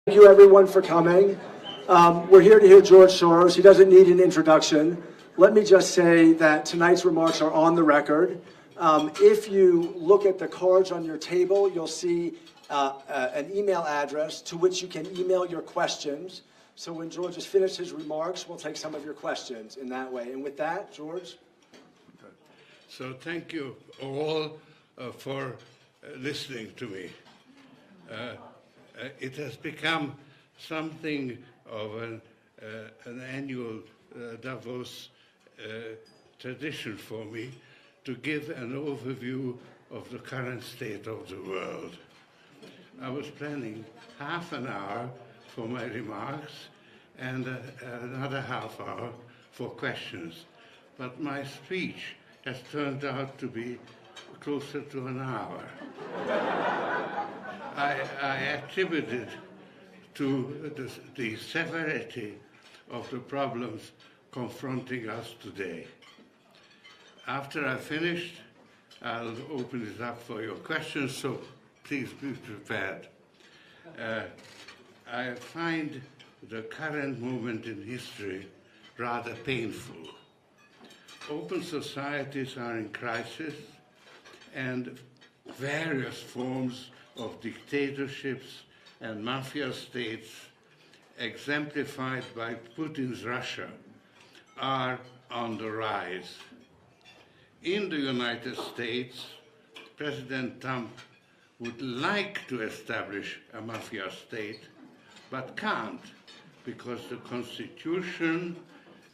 Thank you, everyone, for coming. We're here to hear George Soros. He doesn't need an introduction. Let me just say that tonight's remarks are on the record. If you look at the cards on your table, you'll see an email address to which you can email your questions. So when George has finished his remarks, we'll take some of your questions in that way. And with that, George. So thank you all for listening to me. It has become something of an annual Davos tradition for me to give an overview of the current state of the world. I was planning half an hour for my remarks and another half hour for questions, but my speech has turned out to be closer to an hour. I attribute it to the severity of the problems confronting us today. After I finished, I'll open it up for your questions, so please be prepared. I find the current moment in history rather painful. Open societies are in crisis, and various forms of dictatorships and mafia states, exemplified by Putin's Russia, are on the rise. In the United States, President Trump would like to establish a mafia state, but can't, because the Constitution,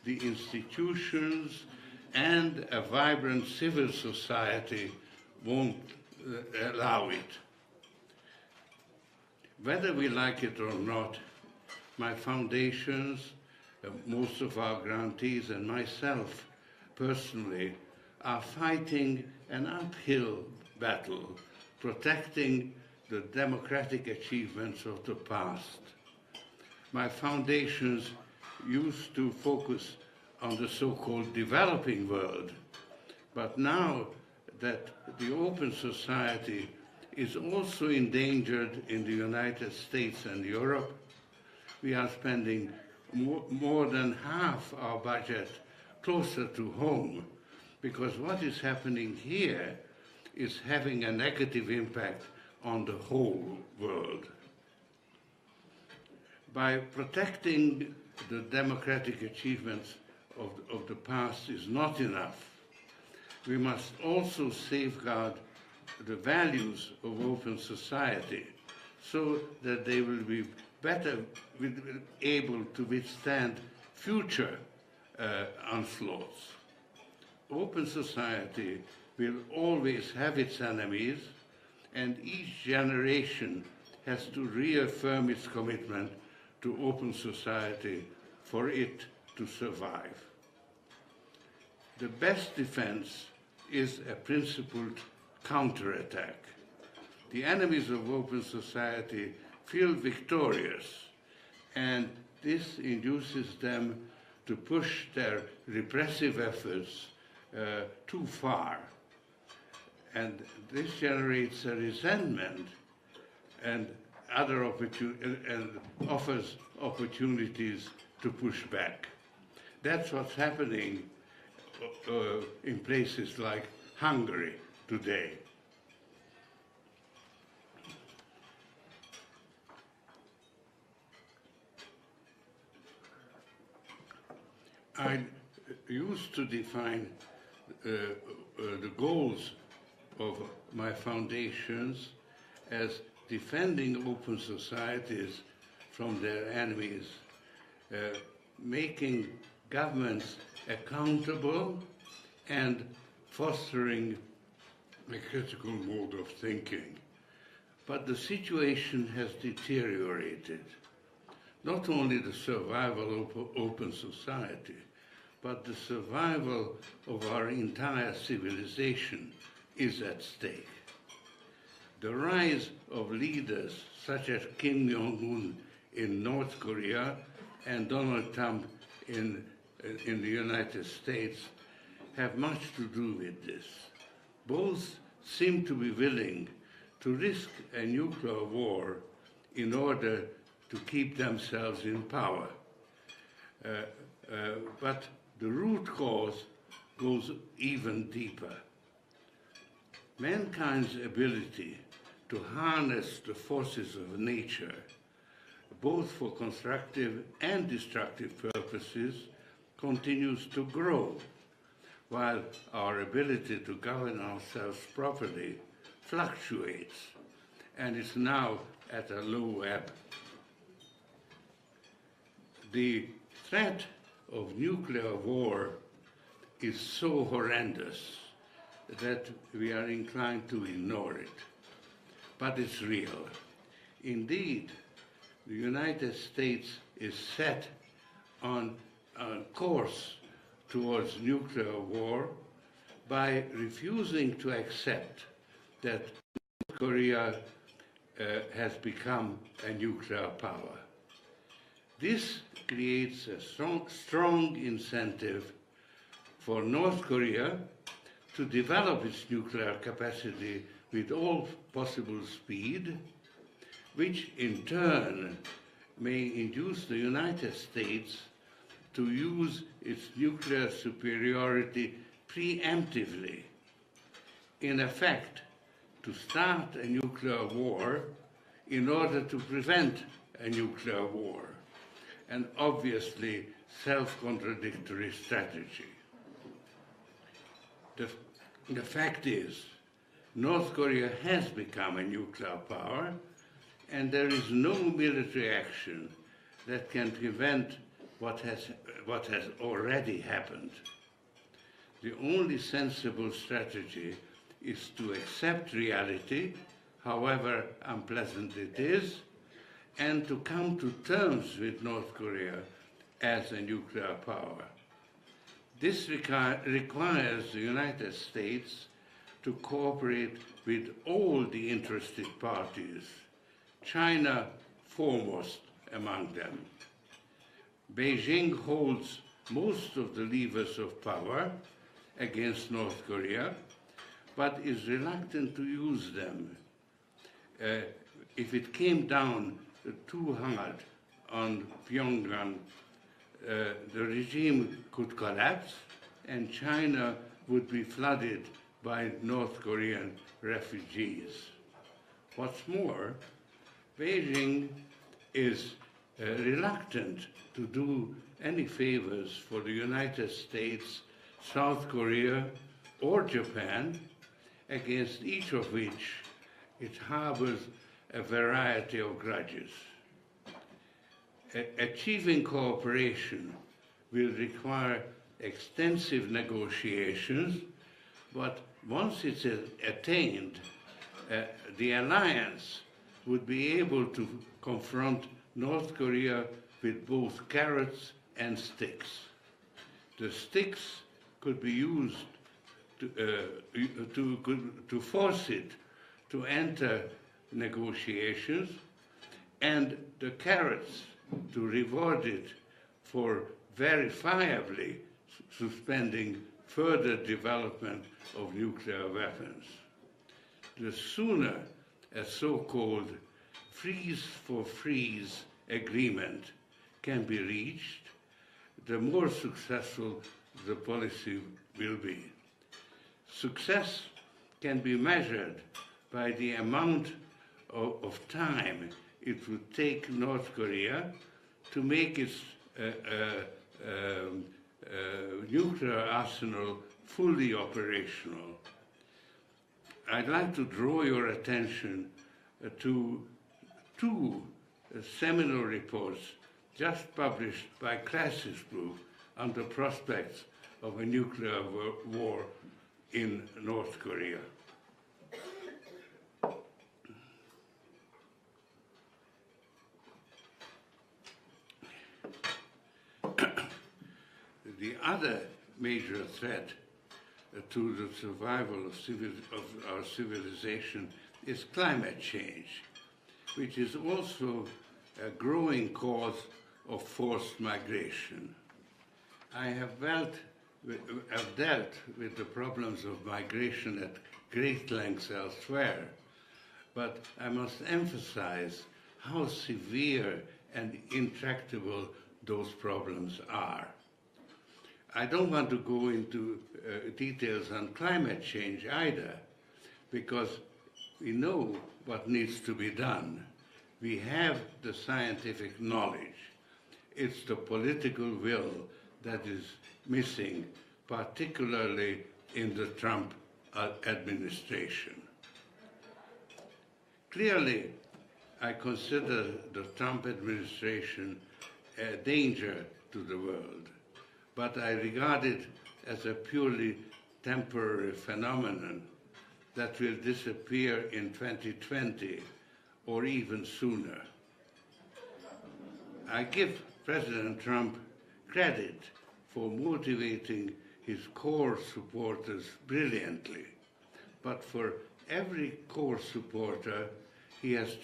the institutions, and a vibrant civil society won't allow it. Whether we like it or not, my foundations, most of our grantees, and myself personally are fighting an uphill battle, protecting the democratic achievements of the past. My foundations used to focus on the so-called developing world, but now that the open society is also endangered in the United States and Europe, we are spending more than half our budget closer to home, because what is happening here is having a negative impact on the whole world. By protecting the democratic achievements of the past is not enough. We must also safeguard the values of open society so that they will be better able to withstand future onslaughts. Open society will always have its enemies, and each generation has to reaffirm its commitment to open society for it to survive. The best defense is a principled counterattack. The enemies of open society feel victorious, and this induces them to push their repressive efforts too far. And this generates a resentment and offers opportunities to push back. That's what's happening in places like Hungary today. I used to define the goals of my foundations as defending open societies from their enemies, making governments accountable, and fostering a critical mode of thinking. But the situation has deteriorated. Not only the survival of open society, but the survival of our entire civilization is at stake. The rise of leaders such as Kim Jong-un in North Korea and Donald Trump in the United States have much to do with this. Both seem to be willing to risk a nuclear war in order to keep themselves in power. But the root cause goes even deeper. Mankind's ability to harness the forces of nature, both for constructive and destructive purposes, continues to grow, while our ability to govern ourselves properly fluctuates and is now at a low ebb. The threat of nuclear war is so horrendous that we are inclined to ignore it. But it's real. Indeed, the United States is set on a course towards nuclear war by refusing to accept that North Korea has become a nuclear power. This creates a strong incentive for North Korea to develop its nuclear capacity with all possible speed, which in turn may induce the United States to use its nuclear superiority preemptively, in effect, to start a nuclear war in order to prevent a nuclear war, an obviously self-contradictory strategy. The fact is, North Korea has become a nuclear power, and there is no military action that can prevent what has already happened. The only sensible strategy is to accept reality, however unpleasant it is, and to come to terms with North Korea as a nuclear power. This requires the United States to cooperate with all the interested parties, China foremost among them. Beijing holds most of the levers of power against North Korea, but is reluctant to use them. If it came down too hard on Pyongyang, the regime could collapse and China would be flooded by North Korean refugees. What's more, Beijing is reluctant to do any favors for the United States, South Korea, or Japan, against each of which it harbors a variety of grudges. Achieving cooperation will require extensive negotiations, but once it's attained, the alliance would be able to confront North Korea with both carrots and sticks. The sticks could be used to force it to enter negotiations, and the carrots to reward it for verifiably suspending further development of nuclear weapons. The sooner a so-called freeze-for-freeze agreement can be reached, the more successful the policy will be. Success can be measured by the amount of time it would take North Korea to make its nuclear arsenal fully operational. I'd like to draw your attention to two seminal reports just published by Crisis Group on the prospects of a nuclear war in North Korea. The other major threat to the survival of our civilization is climate change, which is also a growing cause of forced migration. I have dealt with the problems of migration at great lengths elsewhere, but I must emphasize how severe and intractable those problems are. I don't want to go into details on climate change either, because we know what needs to be done. We have the scientific knowledge. It's the political will that is missing, particularly in the Trump administration. Clearly, I consider the Trump administration a danger to the world, but I regard it as a purely temporary phenomenon that will disappear in 2020 or even sooner. I give President Trump credit for motivating his core supporters brilliantly, but for every core supporter, he has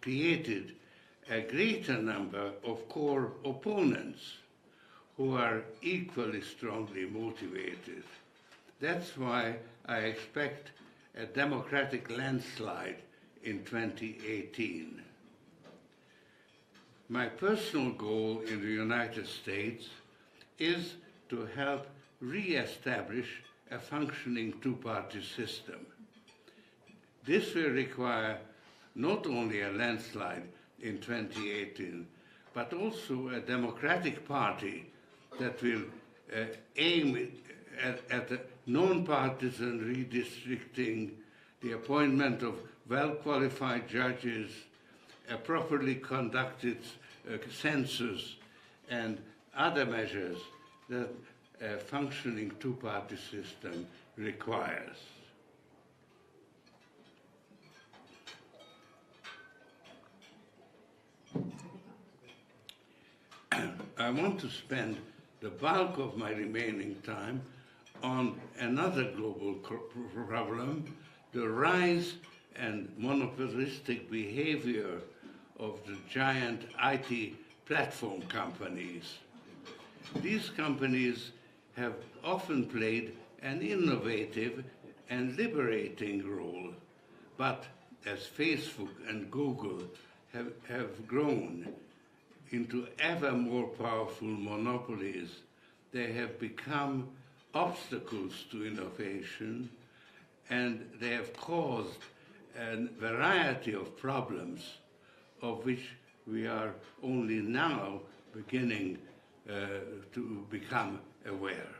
created a greater number of core opponents who are equally strongly motivated. That's why I expect a Democratic landslide in 2018. My personal goal in the United States is to help re-establish a functioning two-party system. This will require not only a landslide in 2018, but also a Democratic Party that will aim at a non-partisan redistricting, the appointment of well-qualified judges, a properly conducted census, and other measures that a functioning two-party system requires. I want to spend the bulk of my remaining time on another global problem, the rise and monopolistic behavior of the giant IT platform companies. These companies have often played an innovative and liberating role, but as Facebook and Google have grown into ever more powerful monopolies, they have become obstacles to innovation, and they have caused a variety of problems of which we are only now beginning to become aware.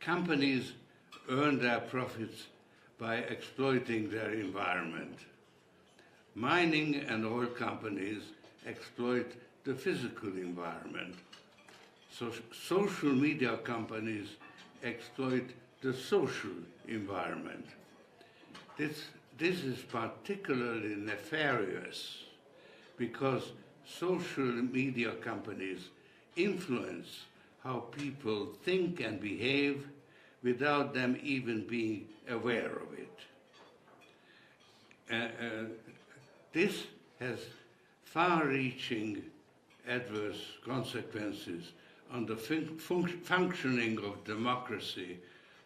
Companies earn their profits by exploiting their environment. Mining and oil companies exploit the physical environment. So social media companies exploit the social environment. This is particularly nefarious because social media companies influence how people think and behave without them even being aware of it. This has far-reaching adverse consequences on the functioning of democracy,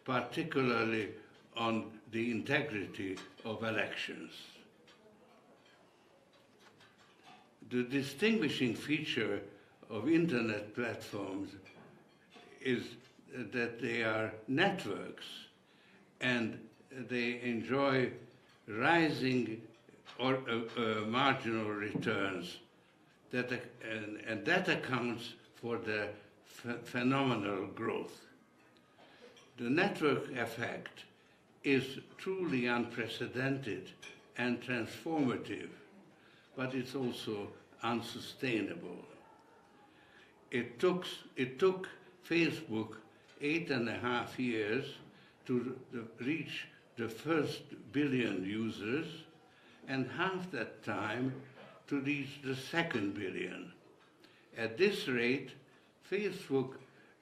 particularly on the integrity of elections. The distinguishing feature of internet platforms is that they are networks and they enjoy rising or marginal returns, and that accounts for the phenomenal growth. The network effect is truly unprecedented and transformative, but it's also unsustainable. It took Facebook 8.5 years to reach the first billion users, and half that time to reach the second billion. At this rate, Facebook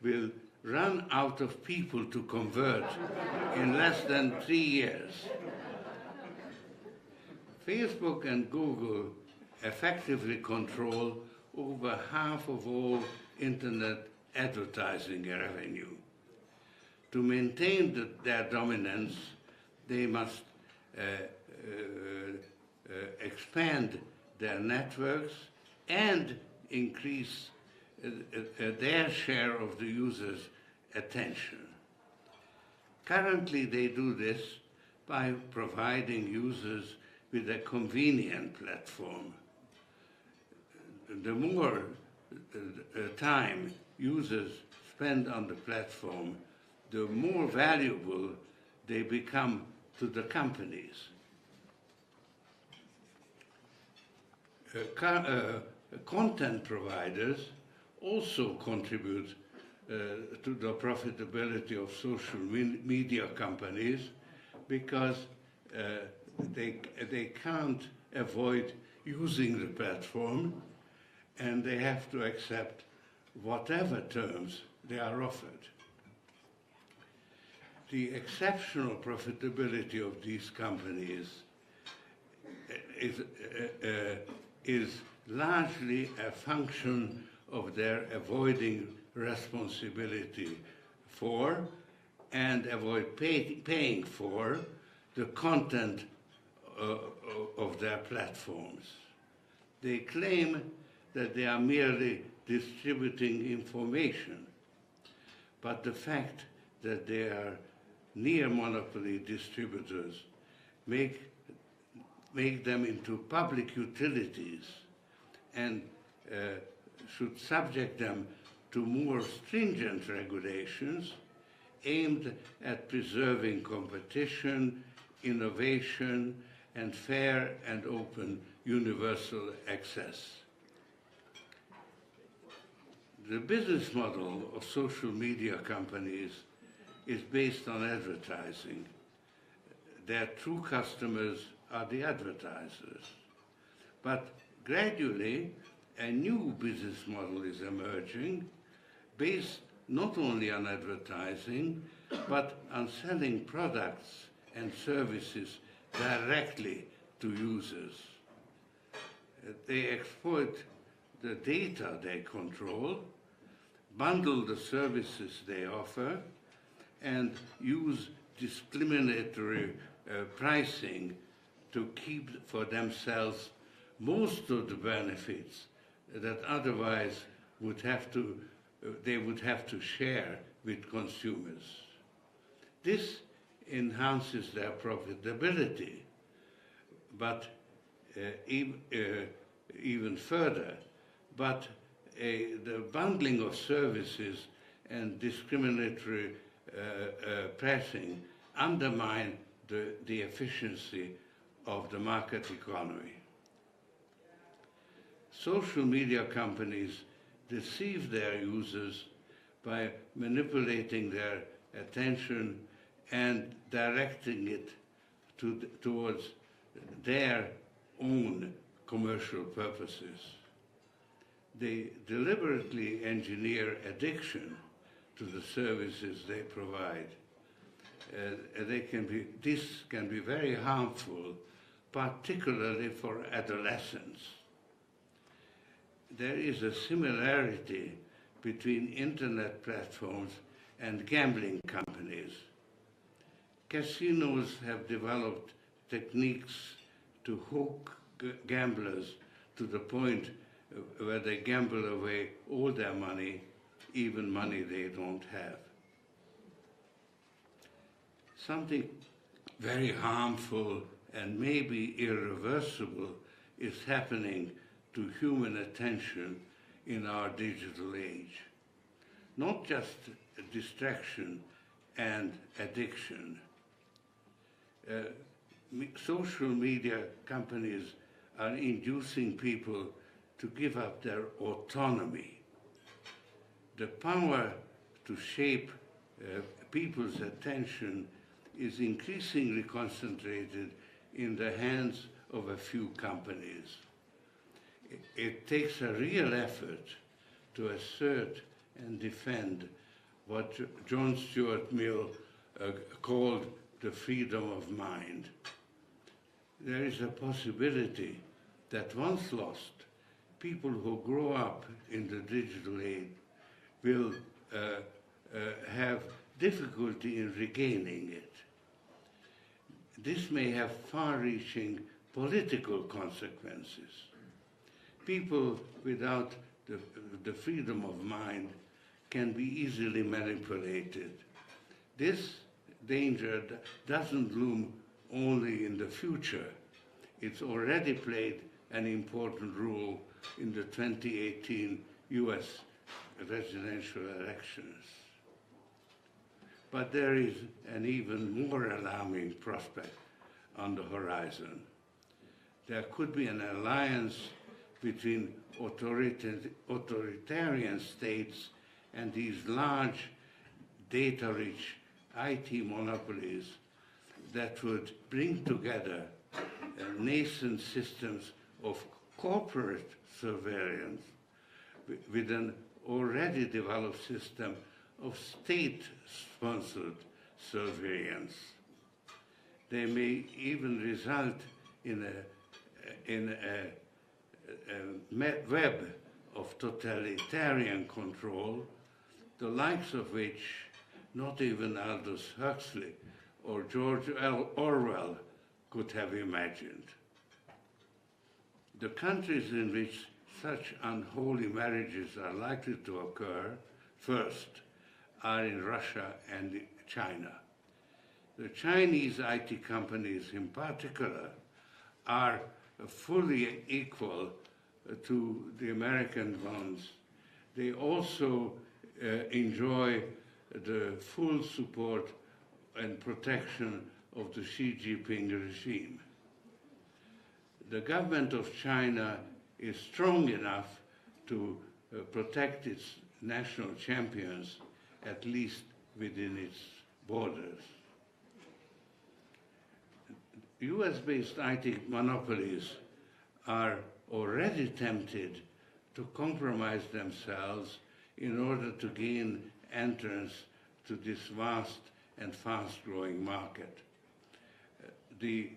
will run out of people to convert in less than 3 years. Facebook and Google effectively control over half of all internet advertising revenue. To maintain their dominance, they must expand their networks and increase their share of the user's attention. Currently, they do this by providing users with a convenient platform. The more time users spend on the platform, the more valuable they become to the companies. Content providers also contribute to the profitability of social media companies because they can't avoid using the platform, and they have to accept whatever terms they are offered. The exceptional profitability of these companies is largely a function of their avoiding responsibility for and avoid paying for the content of their platforms. They claim that they are merely distributing information, but the fact that they are near monopoly distributors make them into public utilities and should subject them to more stringent regulations aimed at preserving competition, innovation, and fair and open universal access. The business model of social media companies is based on advertising. Their true customers are the advertisers. But gradually, a new business model is emerging based not only on advertising, but on selling products and services directly to users. They exploit the data they control, bundle the services they offer, and use discriminatory pricing to keep for themselves most of the benefits that otherwise they would have to share with consumers. This enhances their profitability, but even further. But the bundling of services and discriminatory pricing undermine the efficiency of the market economy. Social media companies deceive their users by manipulating their attention and directing it towards their own commercial purposes. They deliberately engineer addiction to the services they provide. This can be very harmful, particularly for adolescents. There is a similarity between internet platforms and gambling companies. Casinos have developed techniques to hook gamblers to the point where they gamble away all their money, even money they don't have. Something very harmful and maybe irreversible is happening to human attention in our digital age. Not just distraction and addiction. Social media companies are inducing people to give up their autonomy. The power to shape people's attention is increasingly concentrated in the hands of a few companies. It takes a real effort to assert and defend what John Stuart Mill called the freedom of mind. There is a possibility that once lost, people who grow up in the digital age will have difficulty in regaining it. This may have far-reaching political consequences. People without the freedom of mind can be easily manipulated. This danger doesn't loom only in the future. It's already played an important role in the 2018 US presidential elections. But there is an even more alarming prospect on the horizon. There could be an alliance between authoritarian states and these large, data-rich IT monopolies that would bring together nascent systems of corporate surveillance with an already developed system of state-sponsored surveillance. They may even result in a web of totalitarian control, the likes of which not even Aldous Huxley or George Orwell could have imagined. The countries in which such unholy marriages are likely to occur first are in Russia and China. The Chinese IT companies in particular are fully equal to the American ones. They also enjoy the full support and protection of the Xi Jinping regime. The government of China is strong enough to protect its national champions, at least within its borders. US-based IT monopolies are already tempted to compromise themselves in order to gain entrance to this vast and fast-growing market. The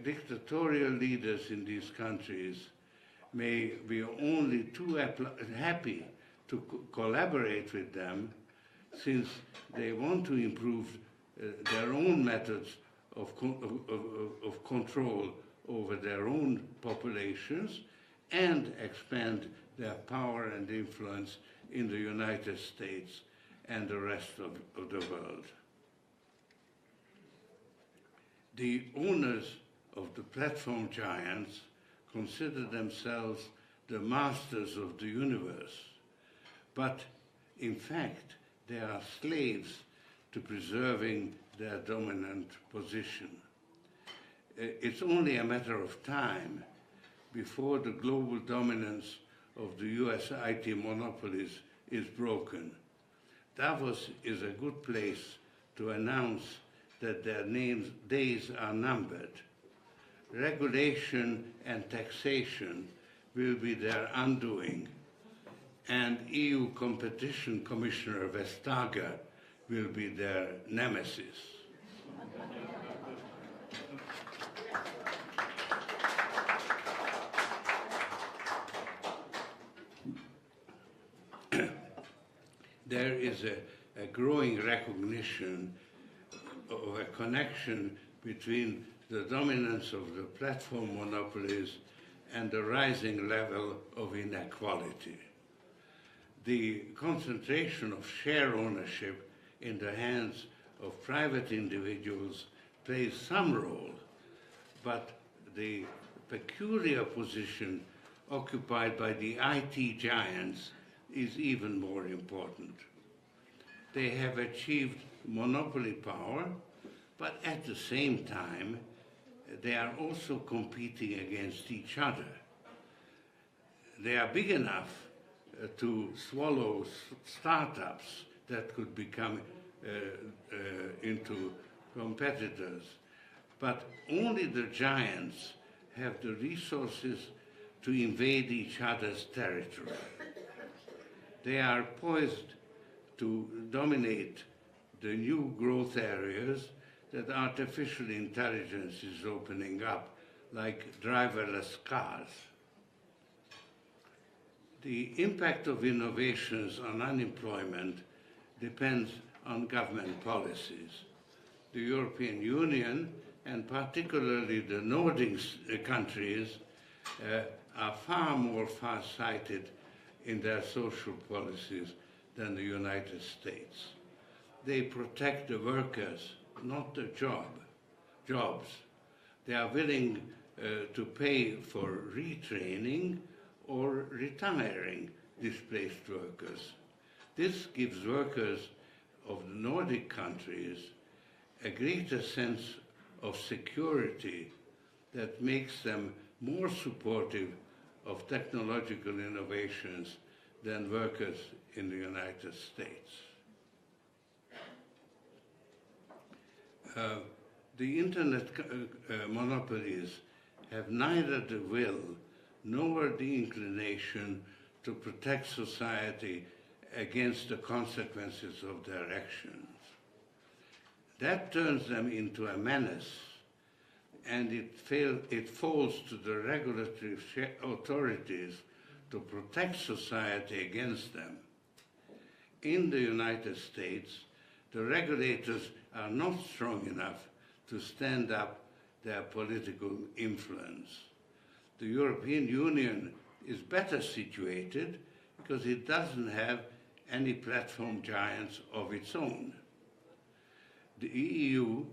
dictatorial leaders in these countries may be only too happy to collaborate with them, since they want to improve their own methods of control over their own populations and expand their power and influence in the United States and the rest of the world. The owners of the platform giants consider themselves the masters of the universe, but in fact they are slaves to preserving their dominant position. It's only a matter of time before the global dominance of the US IT monopolies is broken. Davos is a good place to announce that their days are numbered. Regulation and taxation will be their undoing, and EU Competition Commissioner Vestager will be their nemesis. There is a growing recognition of a connection between the dominance of the platform monopolies and the rising level of inequality. The concentration of share ownership in the hands of private individuals plays some role, but the peculiar position occupied by the IT giants is even more important. They have achieved monopoly power, but at the same time, they are also competing against each other. They are big enough to swallow startups that could become into competitors, but only the giants have the resources to invade each other's territory. They are poised to dominate the new growth areas that artificial intelligence is opening up, like driverless cars. The impact of innovations on unemployment depends on government policies. The European Union and particularly the Nordic countries, are far more far-sighted in their social policies than the United States. They protect the workers, not the jobs. They are willing to pay for retraining or retiring displaced workers. This gives workers of the Nordic countries a greater sense of security that makes them more supportive of technological innovations than workers in the United States. The internet monopolies have neither the will nor the inclination to protect society against the consequences of their actions. That turns them into a menace, and it falls to the regulatory authorities to protect society against them. In the United States, the regulators are not strong enough to stand up their political influence. The European Union is better situated because it doesn't have any platform giants of its own. The EU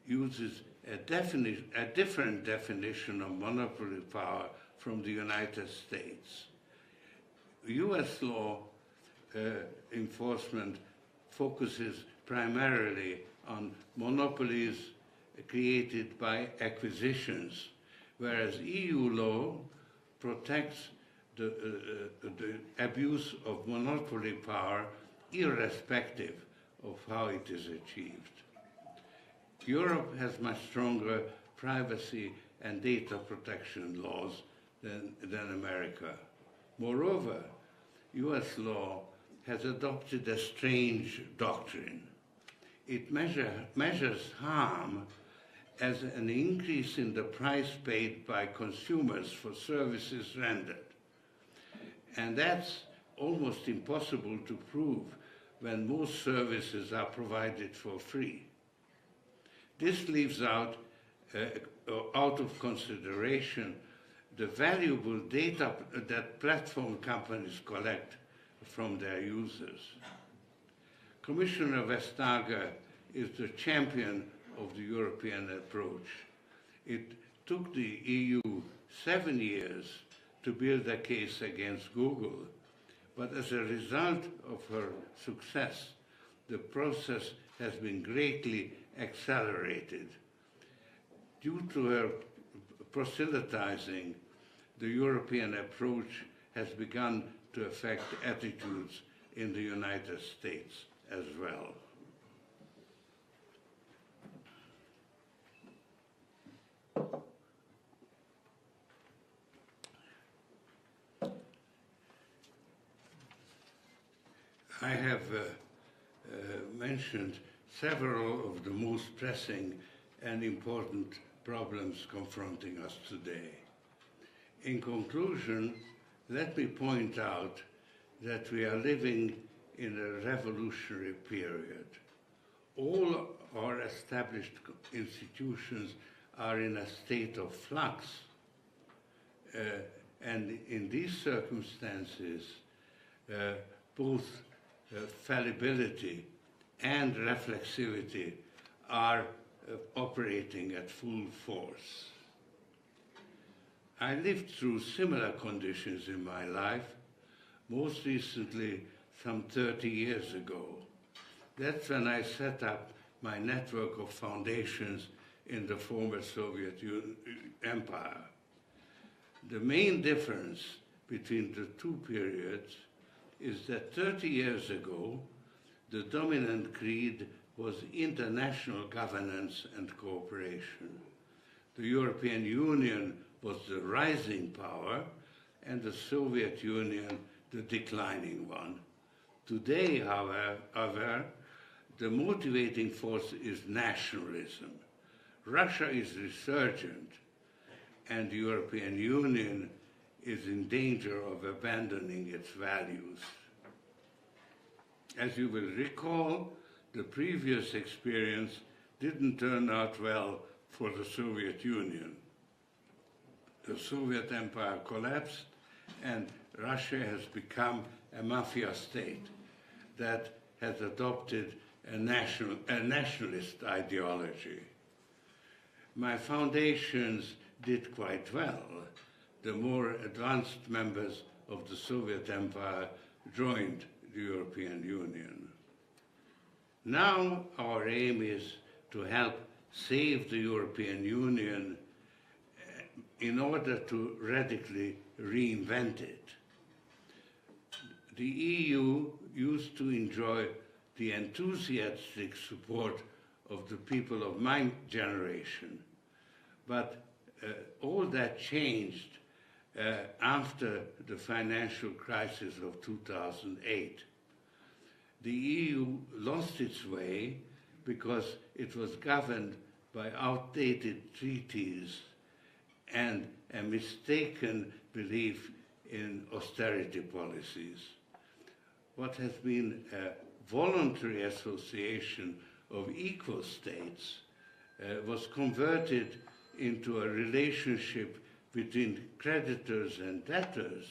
uses a different definition of monopoly power from the United States. US law enforcement focuses primarily on monopolies created by acquisitions, whereas EU law protects the abuse of monopoly power irrespective of how it is achieved. Europe has much stronger privacy and data protection laws than America. Moreover, US law has adopted a strange doctrine. It measures harm as an increase in the price paid by consumers for services rendered. And that's almost impossible to prove when most services are provided for free. This leaves out of consideration the valuable data that platform companies collect from their users. Commissioner Vestager is the champion of the European approach. It took the EU 7 years to build a case against Google, but as a result of her success, the process has been greatly accelerated. Due to her proselytizing, the European approach has begun to affect attitudes in the United States as well. I have mentioned several of the most pressing and important problems confronting us today. In conclusion, let me point out that we are living in a revolutionary period. All our established institutions are in a state of flux. And in these circumstances, both fallibility and reflexivity are operating at full force. I lived through similar conditions in my life, most recently some 30 years ago. That's when I set up my network of foundations in the former Soviet Empire. The main difference between the two periods is that 30 years ago, the dominant creed was international governance and cooperation. The European Union was the rising power, and the Soviet Union the declining one. Today, however, the motivating force is nationalism. Russia is resurgent, and the European Union is in danger of abandoning its values. As you will recall, the previous experience didn't turn out well for the Soviet Union. The Soviet Empire collapsed, and Russia has become a mafia state that has adopted a nationalist ideology. My foundations did quite well. The more advanced members of the Soviet Empire joined the European Union. Now our aim is to help save the European Union in order to radically reinvent it. The EU used to enjoy the enthusiastic support of the people of my generation, but all that changed after the financial crisis of 2008. The EU lost its way because it was governed by outdated treaties and a mistaken belief in austerity policies. What has been a voluntary association of equal states was converted into a relationship between creditors and debtors,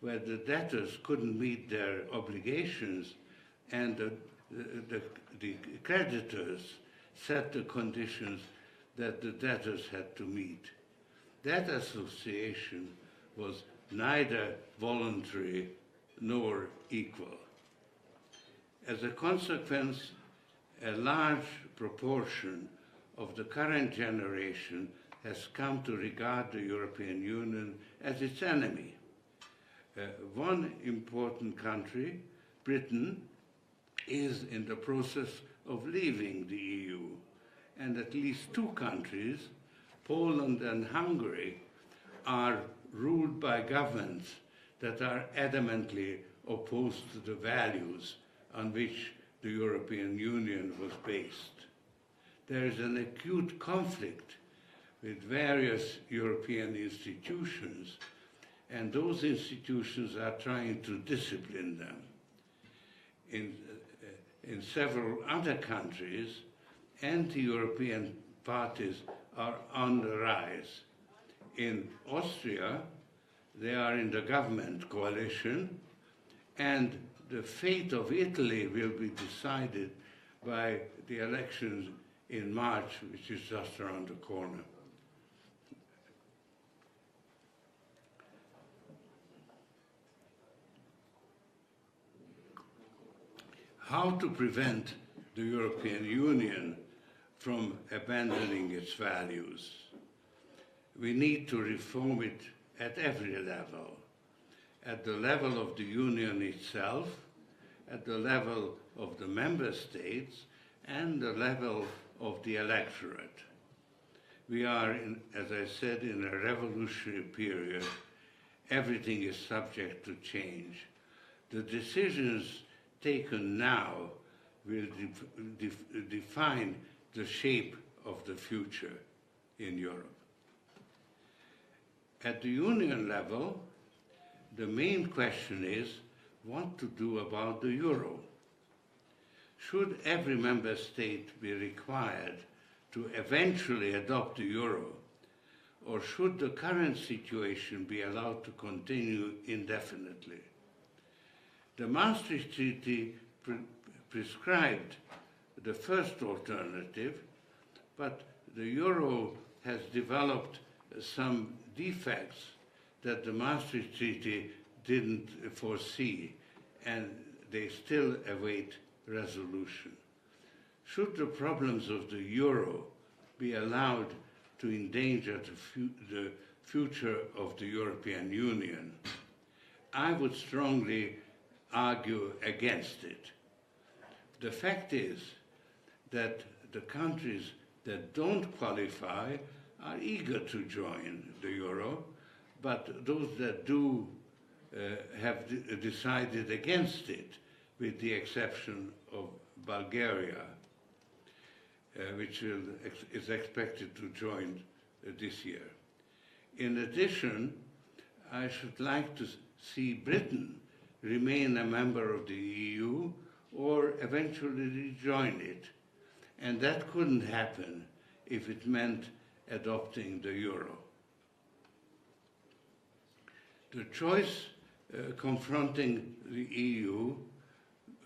where the debtors couldn't meet their obligations and the creditors set the conditions that the debtors had to meet. That association was neither voluntary nor equal. As a consequence, a large proportion of the current generation has come to regard the European Union as its enemy. One important country, Britain, is in the process of leaving the EU, and at least two countries, Poland and Hungary, are ruled by governments that are adamantly opposed to the values on which the European Union was based. There is an acute conflict with various European institutions, and those institutions are trying to discipline them. In several other countries, anti-European parties are on the rise. In Austria, they are in the government coalition, and the fate of Italy will be decided by the elections in March, which is just around the corner. How to prevent the European Union from abandoning its values? We need to reform it at every level. At the level of the Union itself, at the level of the member states, and the level of the electorate. We are, as I said, in a revolutionary period. Everything is subject to change. The decisions taken now will define the shape of the future in Europe. At the Union level, the main question is what to do about the euro. Should every member state be required to eventually adopt the euro, or should the current situation be allowed to continue indefinitely? The Maastricht Treaty prescribed the first alternative, but the euro has developed some defects that the Maastricht Treaty didn't foresee, and they still await resolution. Should the problems of the euro be allowed to endanger the future of the European Union, I would strongly argue against it. The fact is that the countries that don't qualify are eager to join the euro, but those that do have decided against it, with the exception of Bulgaria, which is expected to join this year. In addition, I should like to see Britain remain a member of the EU or eventually rejoin it. And that couldn't happen if it meant adopting the euro. The choice confronting the EU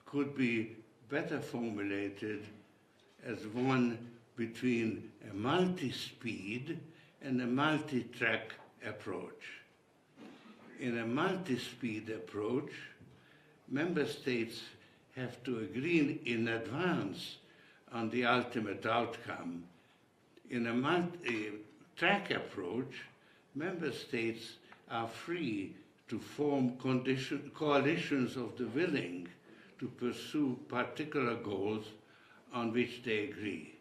could be better formulated as one between a multi-speed and a multi-track approach. In a multi-speed approach, member states have to agree in advance on the ultimate outcome. In a multi-track approach, member states are free to form coalitions of the willing to pursue particular goals on which they agree.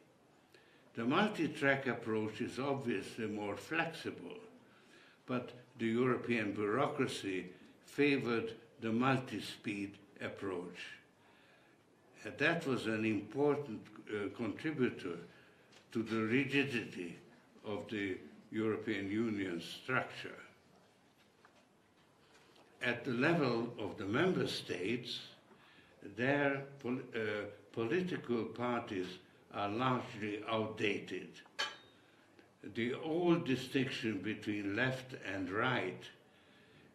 The multi-track approach is obviously more flexible, but the European bureaucracy favored the multi-speed approach. That was an important contributor to the rigidity of the European Union structure. At the level of the member states, their political parties are largely outdated. The old distinction between left and right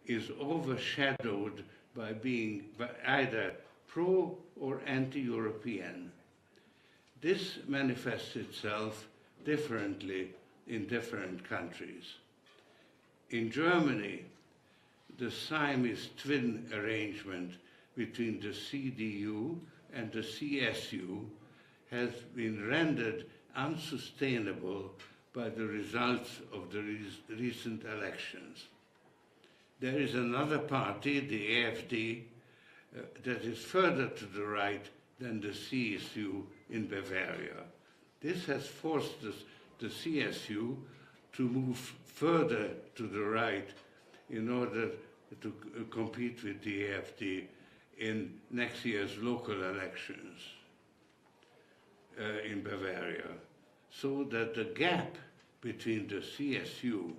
is overshadowed by being either pro or anti-European. This manifests itself differently in different countries. In Germany, the Siamese twin arrangement between the CDU and the CSU has been rendered unsustainable by the results of the recent elections. There is another party, the AfD, that is further to the right than the CSU in Bavaria. This has forced the CSU to move further to the right in order to compete with the AfD in next year's local elections in Bavaria, so that the gap between the CSU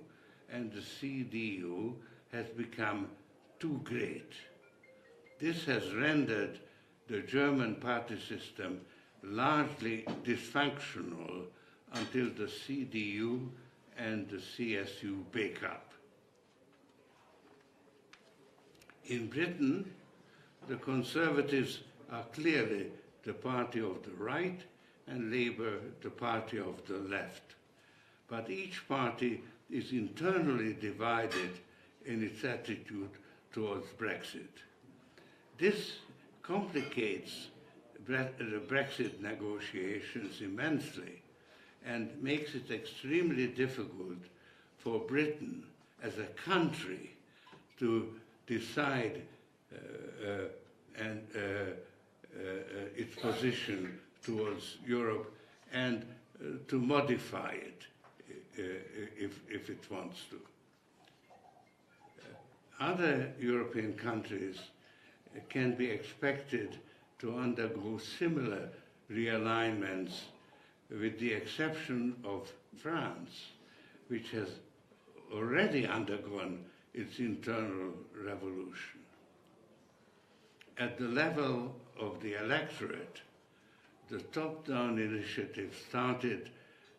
and the CDU has become too great. This has rendered the German party system largely dysfunctional until the CDU and the CSU break up. In Britain, the Conservatives are clearly the party of the right and Labour the party of the left. But each party is internally divided in its attitude towards Brexit. This complicates the Brexit negotiations immensely and makes it extremely difficult for Britain as a country to decide its position towards Europe and to modify it if it wants to. Other European countries can be expected to undergo similar realignments, with the exception of France, which has already undergone its internal revolution. At the level of the electorate, the top-down initiative started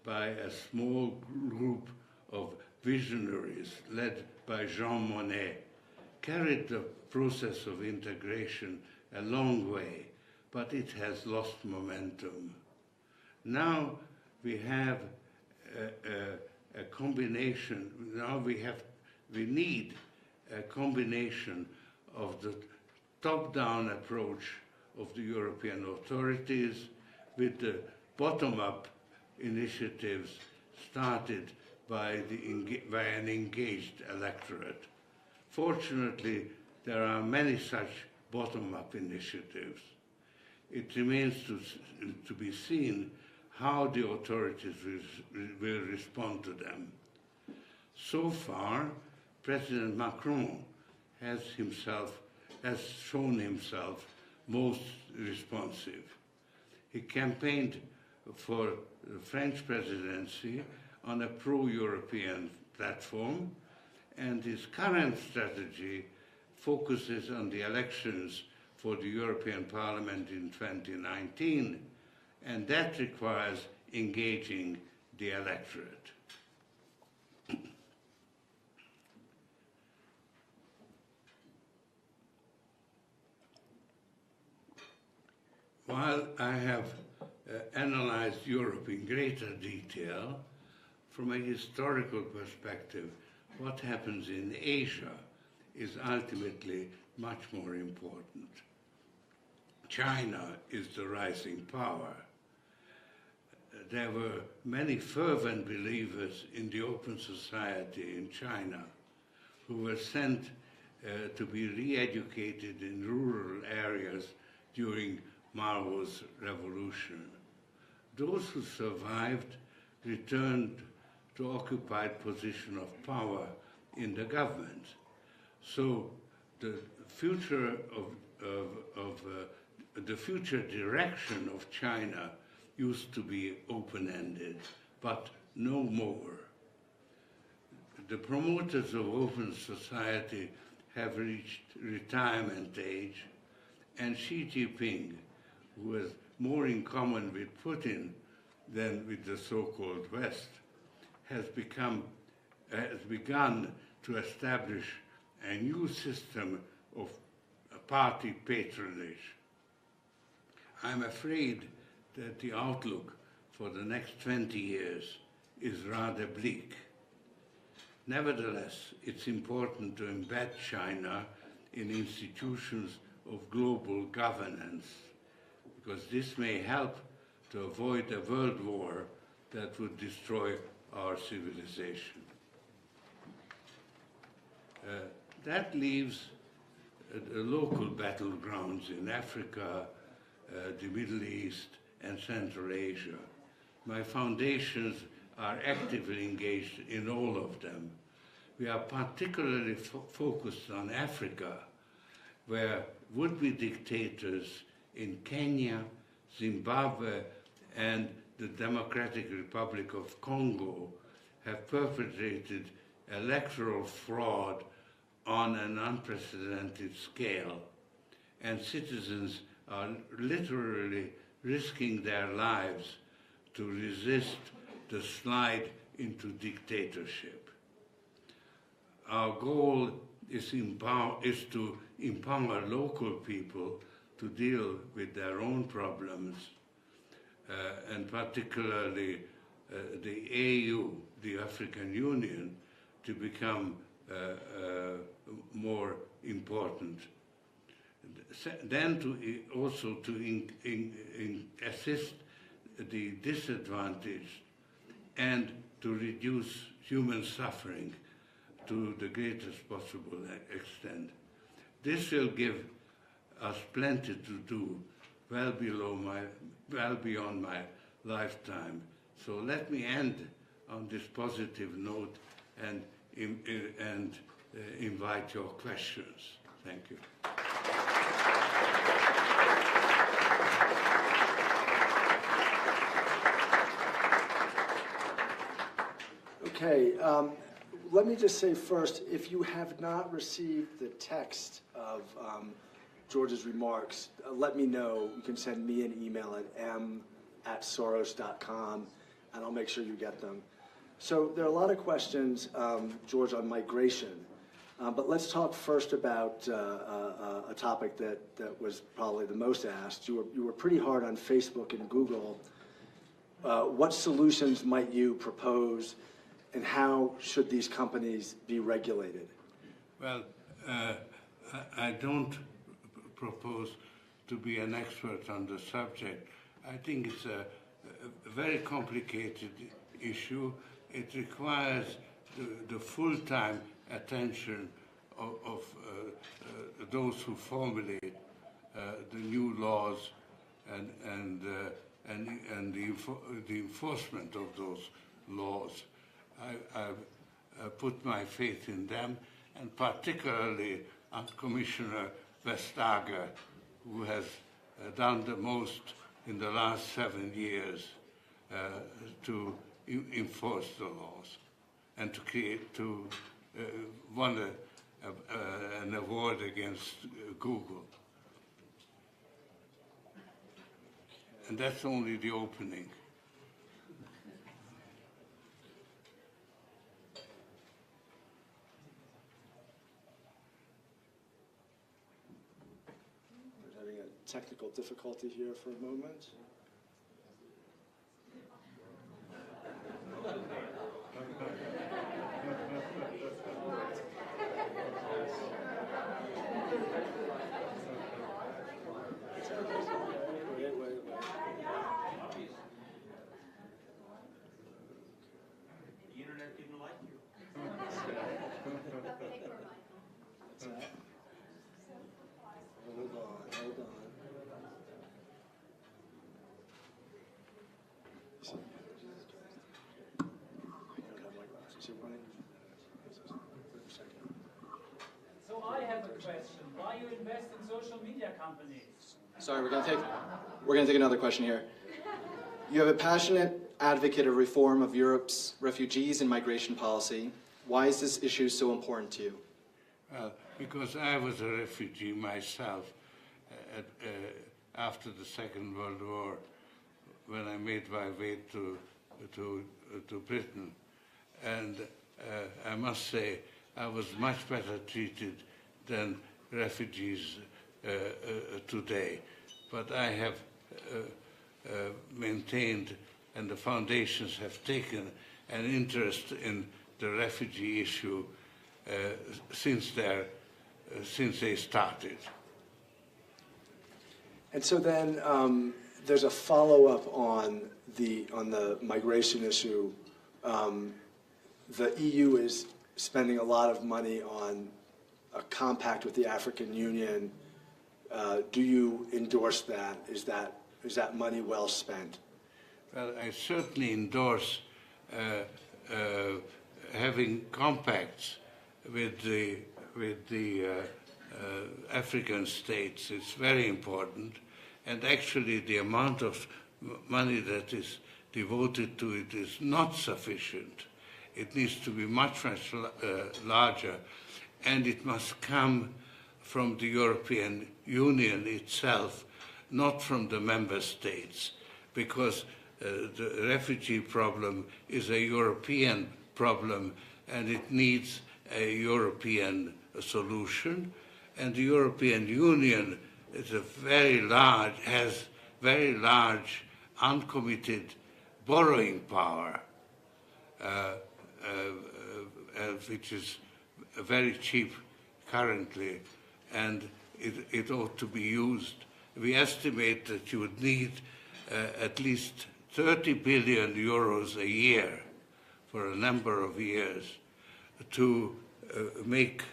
by a small group of visionaries led by Jean Monnet carried the process of integration a long way, but it has lost momentum. Now we have a combination, we need a combination of the top-down approach of the European authorities with the bottom-up initiatives started by an engaged electorate. Fortunately, there are many such bottom-up initiatives. It remains to be seen how the authorities will respond to them. So far, President Macron has shown himself most responsive. He campaigned for the French presidency on a pro-European platform, and his current strategy focuses on the elections for the European Parliament in 2019, and that requires engaging the electorate. While I have analyzed Europe in greater detail, from a historical perspective, what happens in Asia is ultimately much more important. China is the rising power. There were many fervent believers in the open society in China who were sent to be re-educated in rural areas during Mao's revolution. Those who survived returned to occupied position of power in the government. So the future the future direction of China used to be open-ended, but no more. The promoters of open society have reached retirement age, and Xi Jinping, who has more in common with Putin than with the so-called West, has begun to establish a new system of party patronage. I'm afraid that the outlook for the next 20 years is rather bleak. Nevertheless, it's important to embed China in institutions of global governance, because this may help to avoid a world war that would destroy our civilization. That leaves the local battlegrounds in Africa, the Middle East, and Central Asia. My foundations are actively engaged in all of them. We are particularly focused on Africa, where would-be dictators in Kenya, Zimbabwe, and the Democratic Republic of Congo have perpetrated electoral fraud on an unprecedented scale, and citizens are literally risking their lives to resist the slide into dictatorship. Our goal is to empower local people to deal with their own problems, and particularly the AU, the African Union, to become more important. Then also to assist the disadvantaged and to reduce human suffering to the greatest possible extent. This will give us plenty to do well beyond my lifetime. So let me end on this positive note and invite your questions. Thank you. Okay, let me just say first, if you have not received the text of George's remarks, let me know. You can send me an email at m@soros.com, and I'll make sure you get them. So there are a lot of questions, George, on migration. But let's talk first about a topic that was probably the most asked. You were pretty hard on Facebook and Google. What solutions might you propose, and how should these companies be regulated? Well, I don't propose to be an expert on the subject. I think it's a very complicated issue. It requires the full-time attention of those who formulate the new laws and the enforcement of those laws. I've put my faith in them, and particularly on Commissioner Vestager, who has done the most in the last 7 years to enforce the laws and to won an award against Google. And that's only the opening. technical difficulty here for a moment. Wait. The internet didn't like you. What's that? Hold on. So I have a question. Why you invest in social media companies? Sorry, we're gonna take another question here. You have a passionate advocate of reform of Europe's refugees and migration policy. Why is this issue so important to you? Because I was a refugee myself after the Second World War, when I made my way to Britain. And I must say, I was much better treated than refugees today. But I have maintained, and the foundations have taken an interest in the refugee issue since they started. And so then there's a follow-up on the migration issue. The EU is spending a lot of money on a compact with the African Union. Do you endorse that? Is that money well spent? Well, I certainly endorse having compacts with the African states. It's very important, and actually the amount of money that is devoted to it is not sufficient. It needs to be much larger, and it must come from the European Union itself, not from the member states, because the refugee problem is a European problem, and it needs a European solution. And the European Union is has very large uncommitted borrowing power, which is very cheap currently, and it ought to be used. We estimate that you would need at least 30 billion euros a year for a number of years to make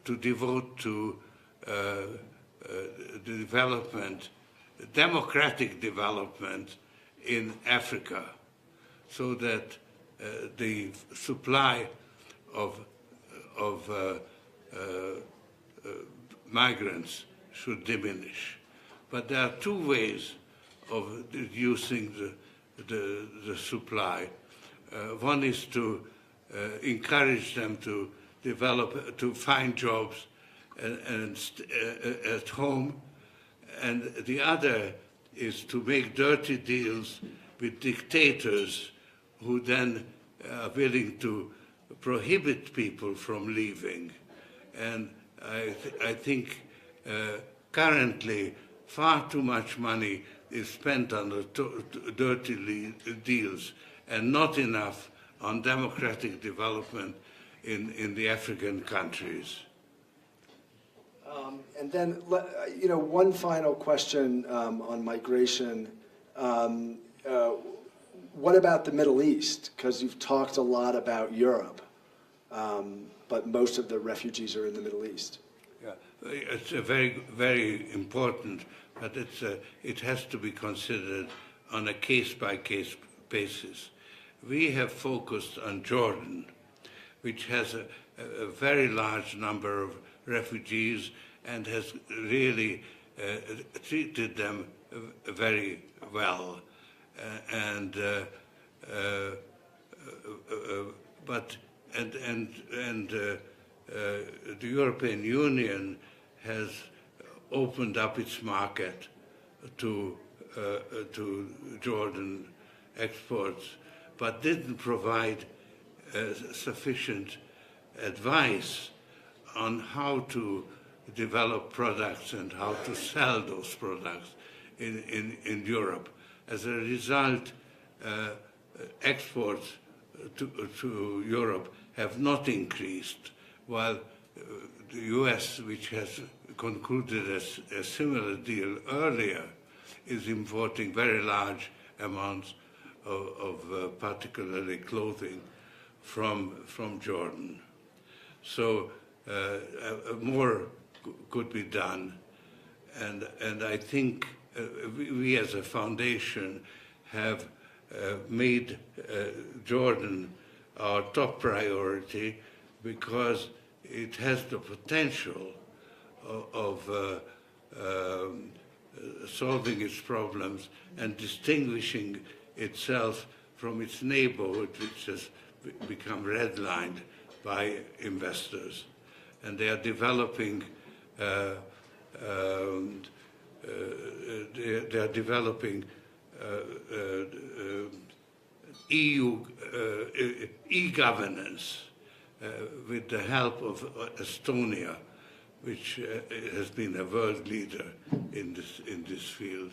to devote to the development, democratic development in Africa, so that the supply of migrants should diminish. But there are two ways of reducing the supply. One is to encourage them to develop, to find jobs at home, and the other is to make dirty deals with dictators who then are willing to prohibit people from leaving. And I think currently far too much money is spent on the dirty deals and not enough on democratic development in the African countries. And then, one final question on migration. What about the Middle East? Because you've talked a lot about Europe, but most of the refugees are in the Middle East. Yeah, it's a very, very important, but it has to be considered on a case-by-case basis. We have focused on Jordan, which has a very large number of refugees and has really treated them very well. The European Union has opened up its market to Jordan exports, but didn't provide sufficient advice on how to develop products and how to sell those products in Europe. As a result, exports to Europe have not increased, while the US, which has concluded a similar deal earlier, is importing very large amounts of particularly clothing from Jordan. So more could be done, and I think we as a foundation have made Jordan our top priority because it has the potential of solving its problems and distinguishing itself from its neighborhood, which has become redlined by investors. And they are developing EU e-governance with the help of Estonia, which has been a world leader in this field.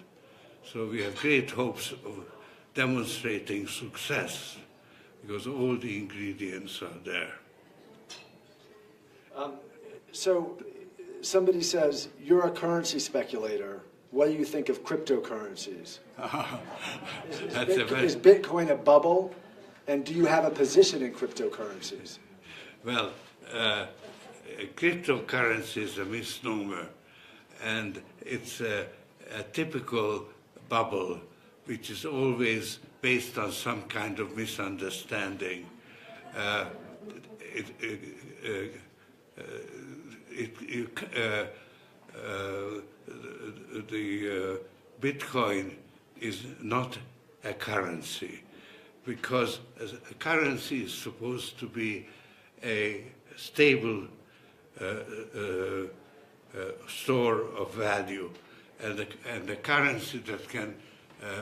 So we have great hopes of demonstrating success because all the ingredients are there. So somebody says, you're a currency speculator. What do you think of cryptocurrencies? Is Bitcoin a bubble? And do you have a position in cryptocurrencies? Well, cryptocurrency is a misnomer, and it's a typical bubble which is always based on some kind of misunderstanding. The Bitcoin is not a currency, because a currency is supposed to be a stable store of value, and a currency that can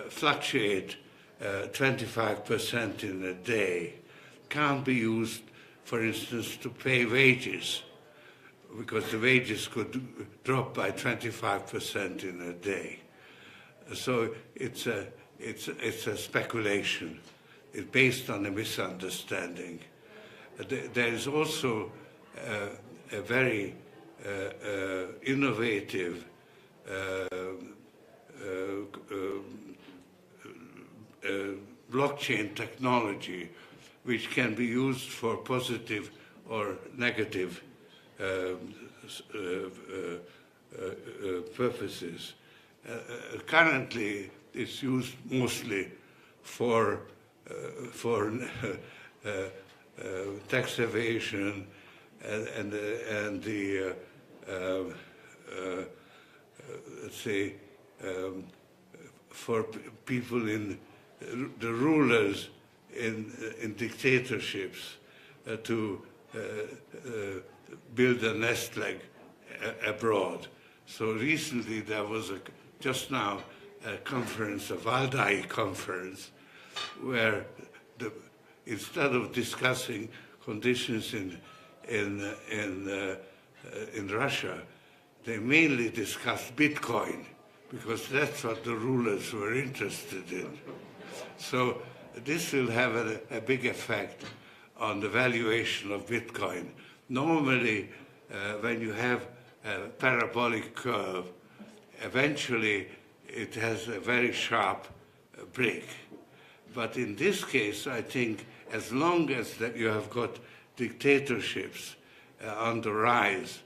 fluctuate 25% in a day can't be used, for instance, to pay wages, because the wages could drop by 25% in a day. So it's a speculation. It's based on a misunderstanding. There is also a very innovative blockchain technology which can be used for positive or negative purposes. Currently, it's used mostly for tax evasion and the let's say for people in the rulers in dictatorships to build a nest egg abroad. So recently there was just now a conference, a Valdai conference, where instead of discussing conditions in Russia, they mainly discussed Bitcoin, because that's what the rulers were interested in. So this will have a big effect on the valuation of Bitcoin. Normally, when you have a parabolic curve, eventually it has a very sharp break. But in this case, I think as long as that you have got dictatorships on the rise,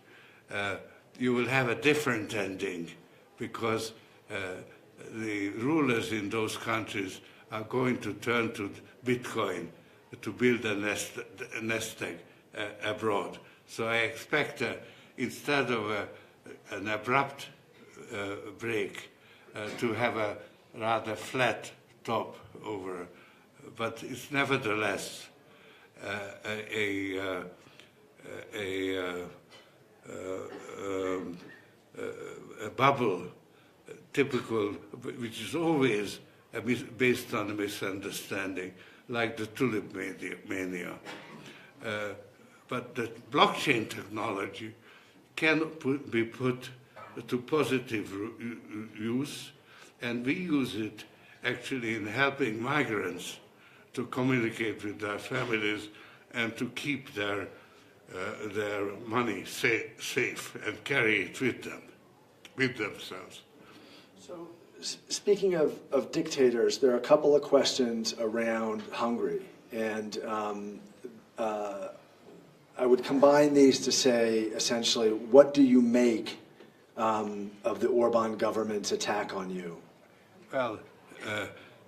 you will have a different ending, because the rulers in those countries are going to turn to Bitcoin to build a nest egg abroad. So I expect instead of an abrupt break to have a rather flat top over, but it's nevertheless a bubble, typical, which is always based on a misunderstanding, like the tulip mania. But the blockchain technology can be put to positive use, and we use it actually in helping migrants to communicate with their families and to keep their money safe and carry it with them, with themselves. So, speaking of dictators, there are a couple of questions around Hungary, and I would combine these to say, essentially, what do you make of the Orban government's attack on you? Well,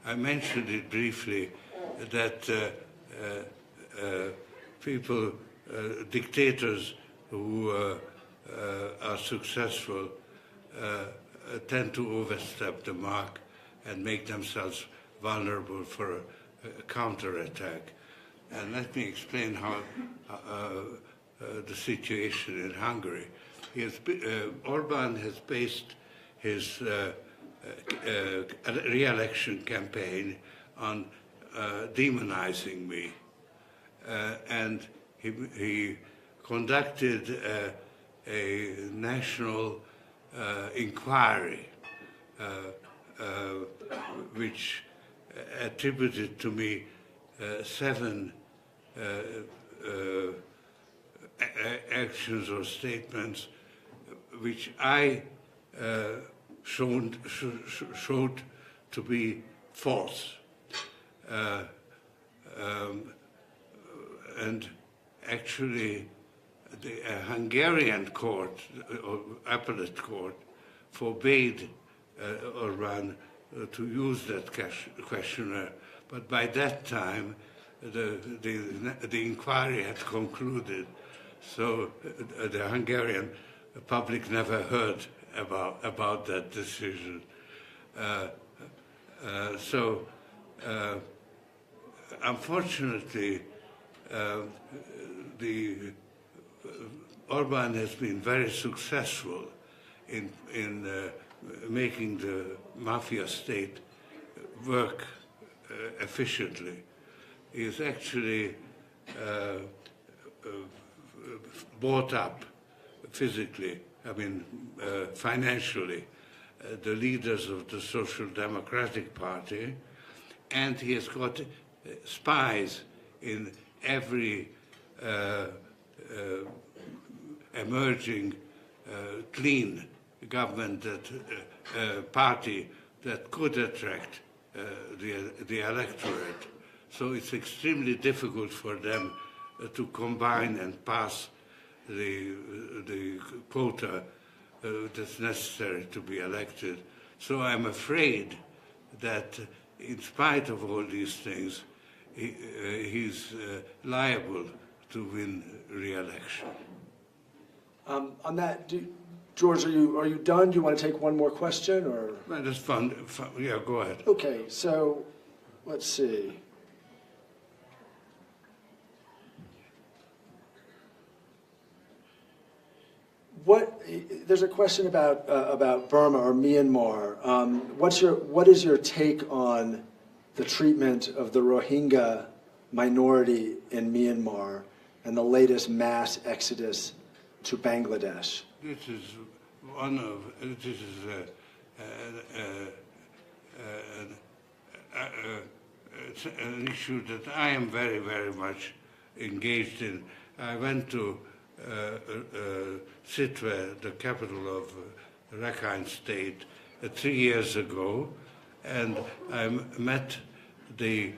I mentioned it briefly that people, dictators who are successful tend to overstep the mark and make themselves vulnerable for a counterattack. And let me explain how the situation in Hungary. Orban has based his re-election campaign on demonizing me. And he conducted a national inquiry which attributed to me 7 actions or statements which I showed to be false. And actually, the Hungarian court, or appellate court, forbade Orban to use that questionnaire. But by that time, the inquiry had concluded, so the Hungarian public never heard about that decision. Unfortunately, Orban has been very successful in making the mafia state work efficiently. He has actually bought up physically, financially, the leaders of the Social Democratic Party, and he has got spies in every emerging clean government party that could attract the electorate. So it's extremely difficult for them to combine and pass the quota that's necessary to be elected. So I'm afraid that in spite of all these things, he's liable to win re-election. On that, George, are you done? Do you want to take one more question, or? Well, that's fun. Yeah, go ahead. Okay, so let's see. There's a question about Burma or Myanmar. What is your take on the treatment of the Rohingya minority in Myanmar and the latest mass exodus to Bangladesh? This is an issue that I am very, very much engaged in. I went to Sitwe, the capital of Rakhine State, 3 years ago, and I met the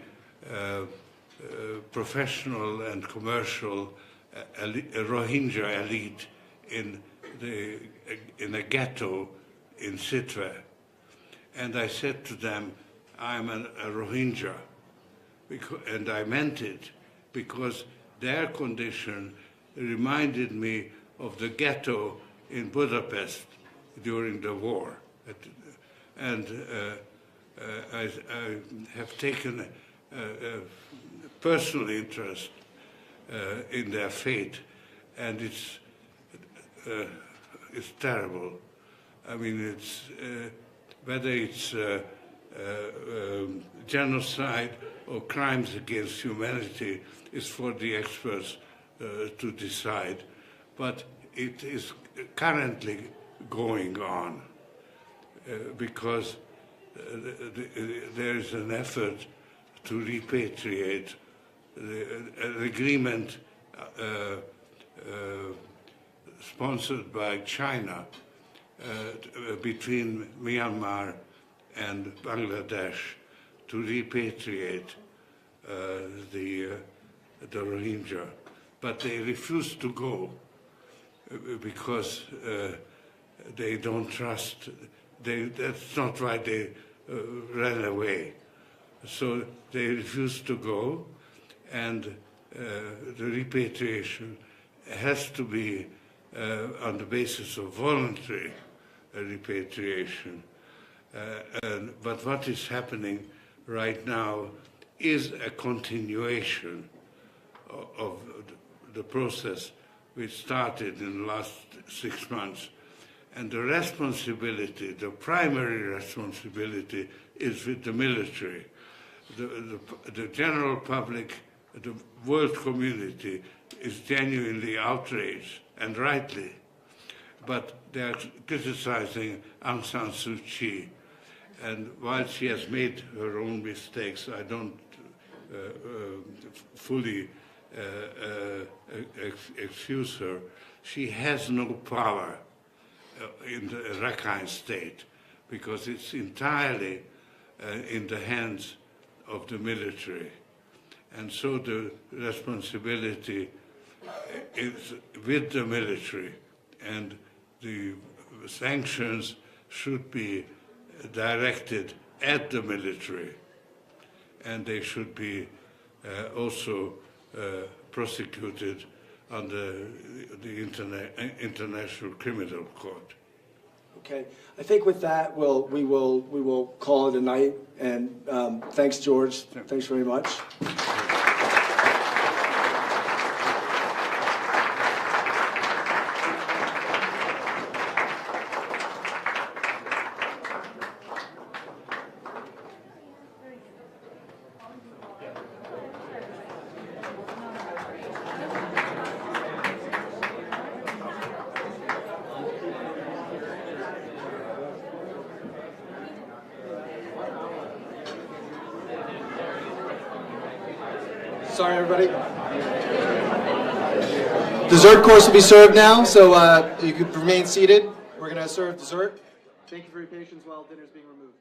professional and commercial Rohingya elite in a ghetto in Sitwe. And I said to them, I'm a Rohingya, and I meant it, because their condition reminded me of the ghetto in Budapest during the war. And I have taken a personal interest in their fate, and it's terrible. I mean, it's whether it's genocide or crimes against humanity is for the experts to decide. But it is currently going on because there is an effort to repatriate an agreement sponsored by China between Myanmar and Bangladesh to repatriate the Rohingya. But they refuse to go because they don't trust. That's not why they ran away. So they refuse to go, and the repatriation has to be on the basis of voluntary repatriation. But what is happening right now is a continuation of the process which started in the last 6 months. And the responsibility, the primary responsibility, is with the military. The general public, the world community is genuinely outraged, and rightly. But they are criticizing Aung San Suu Kyi. And while she has made her own mistakes, I don't fully excuse her. She has no power in the Rakhine state because it's entirely in the hands of the military. And so the responsibility is with the military, and the sanctions should be directed at the military, and they should be also prosecuted under the International Criminal Court. Okay, I think with that, we will call it a night. And thanks, George. Thanks very much. Sorry, everybody. Dessert course will be served now, so you could remain seated. We're going to serve dessert. Thank you for your patience while dinner is being removed.